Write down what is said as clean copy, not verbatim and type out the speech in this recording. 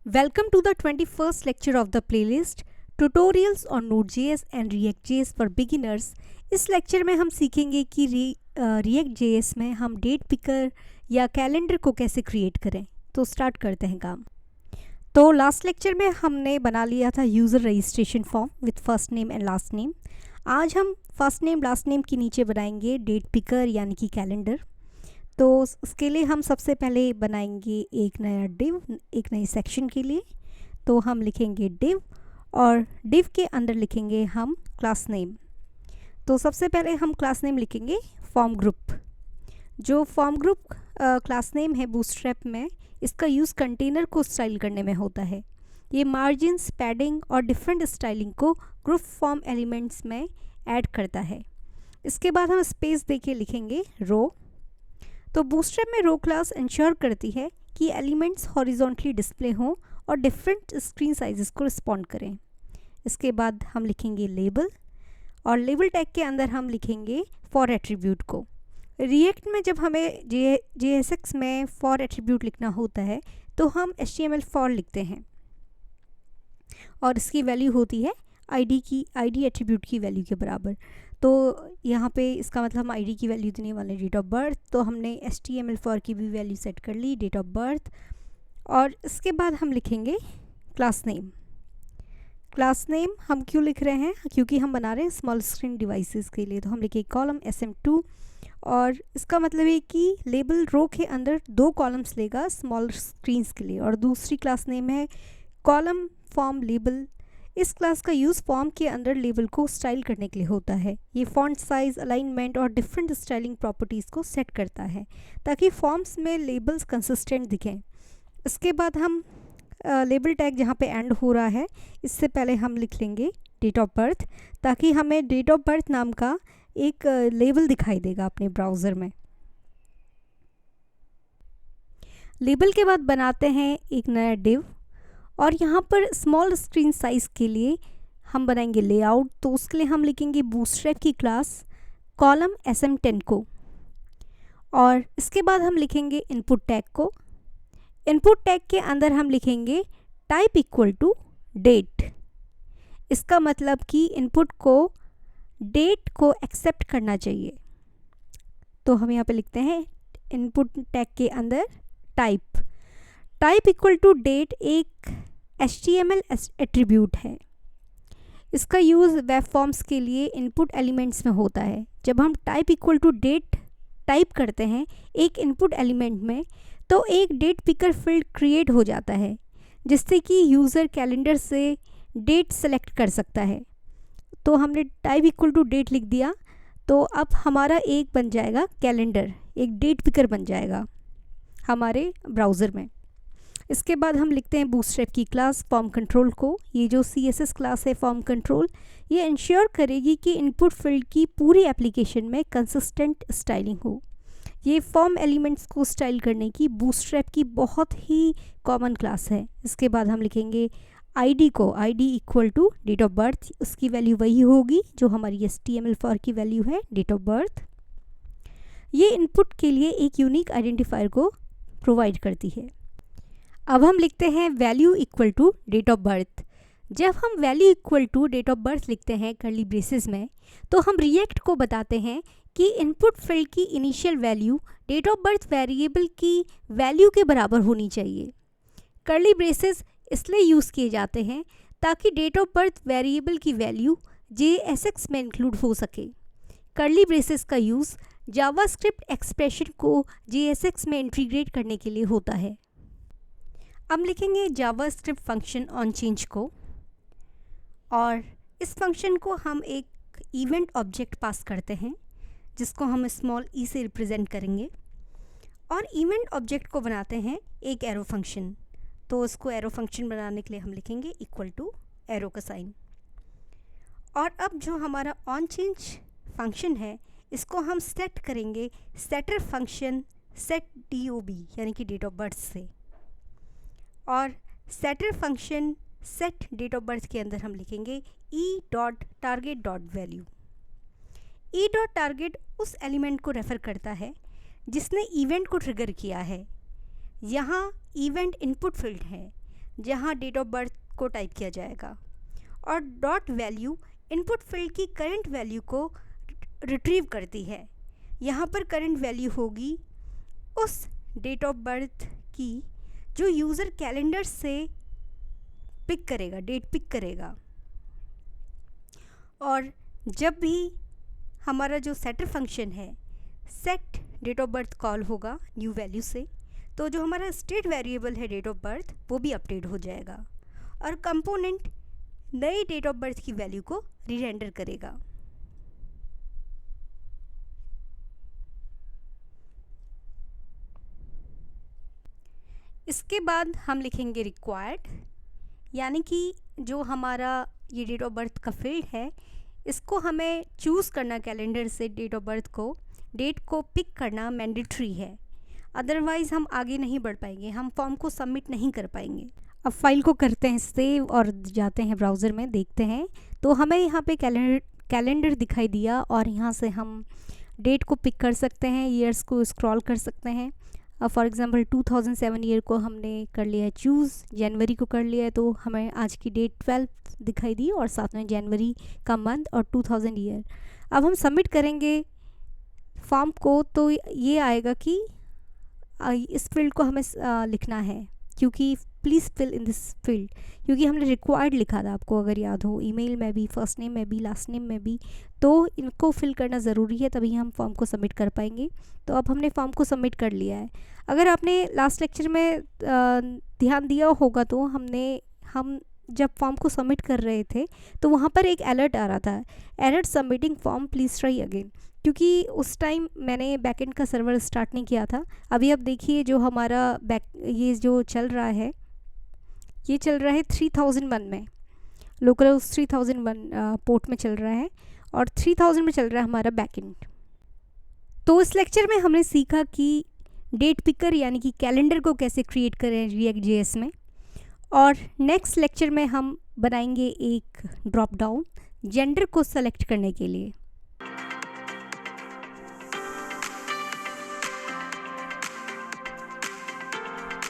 Welcome to the 21st lecture of the playlist Tutorials on Node.js and React.js for Beginners। इस lecture में हम सीखेंगे कि React.js में हम डेट पिकर या कैलेंडर को कैसे क्रिएट करें। तो स्टार्ट करते हैं काम। तो लास्ट लेक्चर में हमने बना लिया था user registration form with first name and last name. आज हम फर्स्ट नेम लास्ट नेम के नीचे बनाएंगे डेट पिकर यानी कि कैलेंडर। तो उसके लिए हम सबसे पहले बनाएंगे एक नया डिव, एक नई सेक्शन के लिए। तो हम लिखेंगे डिव और डिव के अंदर लिखेंगे हम क्लास नेम। तो सबसे पहले हम क्लास नेम लिखेंगे फॉर्म ग्रुप। जो फॉर्म ग्रुप क्लास नेम है बूटस्ट्रैप में, इसका यूज़ कंटेनर को स्टाइल करने में होता है। ये मार्जिन्स, पैडिंग और डिफरेंट स्टाइलिंग को ग्रुप फॉर्म एलिमेंट्स में ऐड करता है। इसके बाद हम स्पेस देके लिखेंगे रो। तो बूटस्ट्रैप में रो क्लास इंश्योर करती है कि एलिमेंट्स हॉरिजॉन्टली डिस्प्ले हों और डिफरेंट स्क्रीन साइजेस को रिस्पॉन्ड करें। इसके बाद हम लिखेंगे लेबल और लेबल टैग के अंदर हम लिखेंगे फॉर एट्रीब्यूट को। रिएक्ट में जब हमें JSX में फॉर एट्रीब्यूट लिखना होता है तो हम HTML फॉर लिखते हैं और इसकी वैल्यू होती है ID एट्रीब्यूट की वैल्यू के बराबर। तो यहाँ पे इसका मतलब हम ID की वैल्यू देने वाले डेट ऑफ बर्थ। तो हमने HTML फॉर की भी वैल्यू सेट कर ली, डेट ऑफ बर्थ। और इसके बाद हम लिखेंगे क्लास नेम। क्लास नेम हम क्यों लिख रहे हैं? क्योंकि हम बना रहे हैं स्मॉल स्क्रीन डिवाइसेस के लिए। तो हम लिखेंगे कॉलम SM2 और इसका मतलब है कि लेबल रो के अंदर 2 कॉलम्स लेगा स्मॉल स्क्रीन्स के लिए। और दूसरी क्लास नेम है कॉलम फॉर्म लेबल। इस क्लास का यूज़ फॉर्म के अंदर लेबल को स्टाइल करने के लिए होता है। ये फॉन्ट साइज, अलाइनमेंट और डिफरेंट स्टाइलिंग प्रॉपर्टीज़ को सेट करता है ताकि फॉर्म्स में लेबल्स कंसिस्टेंट दिखें। इसके बाद हम लेबल टैग जहाँ पे एंड हो रहा है, इससे पहले हम लिख लेंगे डेट ऑफ बर्थ ताकि हमें डेट ऑफ बर्थ नाम का एक लेबल दिखाई देगा अपने ब्राउज़र में। लेबल के बाद बनाते हैं एक नया डिव और यहाँ पर स्मॉल स्क्रीन साइज़ के लिए हम बनाएंगे लेआउट। तो उसके लिए हम लिखेंगे बूटस्ट्रैप की क्लास कॉलम SM10 को और इसके बाद हम लिखेंगे इनपुट टैग को। इनपुट टैग के अंदर हम लिखेंगे टाइप इक्वल टू डेट। इसका मतलब कि इनपुट को डेट को एक्सेप्ट करना चाहिए। तो हम यहाँ पे लिखते हैं इनपुट टैग के अंदर टाइप इक्वल टू डेट एक HTML एट्रीब्यूट है। इसका यूज़ वेब फॉर्म्स के लिए इनपुट एलिमेंट्स में होता है। जब हम type equal to date type करते हैं एक इनपुट एलिमेंट में, तो एक डेट पिकर फील्ड क्रिएट हो जाता है जिससे कि यूज़र कैलेंडर से डेट सेलेक्ट कर सकता है। तो हमने टाइप इक्वल टू डेट लिख दिया, तो अब हमारा एक बन जाएगा कैलेंडर, एक डेट पिकर बन जाएगा हमारे ब्राउज़र में। इसके बाद हम लिखते हैं बूटस्ट्रैप की क्लास फॉर्म कंट्रोल को। ये जो CSS क्लास है फॉर्म कंट्रोल, ये इंश्योर करेगी कि इनपुट फील्ड की पूरी एप्लीकेशन में कंसिस्टेंट स्टाइलिंग हो। ये फॉर्म एलिमेंट्स को स्टाइल करने की बूटस्ट्रैप की बहुत ही कॉमन क्लास है। इसके बाद हम लिखेंगे ID को, ID equal to date of birth. उसकी वैल्यू वही होगी जो हमारी HTML फॉर की वैल्यू है, डेट ऑफ बर्थ। ये इनपुट के लिए एक यूनिक आइडेंटिफायर को प्रोवाइड करती है। अब हम लिखते हैं value equal to date of birth. जब हम value equal to date of birth लिखते हैं कर्ली ब्रेसेस में, तो हम रिएक्ट को बताते हैं कि इनपुट फील्ड की initial value date of birth variable की वैल्यू के बराबर होनी चाहिए। कर्ली ब्रेसेस इसलिए यूज़ किए जाते हैं ताकि डेट ऑफ बर्थ वेरिएबल की वैल्यू JSX में इंक्लूड हो सके। कर्ली ब्रेसेस का यूज़ जावास्क्रिप्ट एक्सप्रेशन को JSX में इंटीग्रेट करने के लिए होता है। अब लिखेंगे जावास्क्रिप्ट फंक्शन ऑन चेंज को और इस फंक्शन को हम एक इवेंट ऑब्जेक्ट पास करते हैं जिसको हम स्मॉल e से रिप्रेजेंट करेंगे और इवेंट ऑब्जेक्ट को बनाते हैं एक एरो फंक्शन। तो इसको एरो फंक्शन बनाने के लिए हम लिखेंगे इक्वल टू एरो का साइन। और अब जो हमारा ऑन चेंज फंक्शन है, इसको हम सेट करेंगे सेटर फंक्शन सेट DOB यानी कि डेट ऑफ बर्थ से। और setter function set date of birth के अंदर हम लिखेंगे e.target.value। e.target उस एलिमेंट को रेफ़र करता है जिसने इवेंट को ट्रिगर किया है। यहाँ इवेंट इनपुट फील्ड है जहां डेट ऑफ बर्थ को टाइप किया जाएगा, और डॉट वैल्यू इनपुट फील्ड की करंट वैल्यू को रिट्रीव करती है। यहाँ पर करंट वैल्यू होगी उस डेट ऑफ बर्थ की जो यूज़र कैलेंडर से पिक करेगा, डेट पिक करेगा। और जब भी हमारा जो सेटर फंक्शन है set date of birth call होगा न्यू वैल्यू से, तो जो हमारा स्टेट वेरिएबल है डेट ऑफ बर्थ वो भी अपडेट हो जाएगा और कंपोनेंट नई डेट ऑफ बर्थ की वैल्यू को रीरेंडर करेगा। इसके बाद हम लिखेंगे रिक्वायर्ड, यानी कि जो हमारा ये डेट ऑफ बर्थ का फील्ड है इसको हमें चूज़ करना कैलेंडर से डेट ऑफ बर्थ को, डेट को पिक करना मैंडेटरी है, अदरवाइज़ हम आगे नहीं बढ़ पाएंगे, हम फॉर्म को सबमिट नहीं कर पाएंगे। अब फाइल को करते हैं सेव और जाते हैं ब्राउज़र में, देखते हैं तो हमें यहाँ पे कैलेंडर दिखाई दिया और यहाँ से हम डेट को पिक कर सकते हैं, ईयर्स को स्क्रॉल कर सकते हैं। अब फॉर एग्जांपल 2007 ईयर को हमने कर लिया है चूज़, जनवरी को कर लिया है तो हमें आज की डेट 12 दिखाई दी और साथ में जनवरी का मंथ और 2000 ईयर। अब हम सबमिट करेंगे फॉर्म को तो ये आएगा कि इस फील्ड को हमें लिखना है, क्योंकि please fill in this field, क्योंकि हमने रिक्वायर्ड लिखा था, आपको अगर याद हो, ईमेल में भी, फर्स्ट नेम में भी, लास्ट नेम में भी, तो इनको फिल करना ज़रूरी है, तभी हम फॉर्म को सबमिट कर पाएंगे। तो अब हमने फॉर्म को सबमिट कर लिया है। अगर आपने लास्ट लेक्चर में ध्यान दिया होगा तो हम जब फॉर्म को सबमिट कर रहे थे तो वहाँ पर एक अलर्ट आ रहा था, error submitting form please try again, क्योंकि उस टाइम मैंने बैकएंड का सर्वर स्टार्ट नहीं किया था। अभी अब देखिए जो हमारा ये जो चल रहा है ये चल रहा है 3001 में, लोकल 3001 पोर्ट में चल रहा है और 3000 में चल रहा है हमारा बैकएंड। तो इस लेक्चर में हमने सीखा कि डेट पिकर यानी कि कैलेंडर को कैसे क्रिएट करें रिएक्ट जेएस में, और नेक्स्ट लेक्चर में हम बनाएंगे एक ड्रॉप डाउन जेंडर को सेलेक्ट करने के लिए।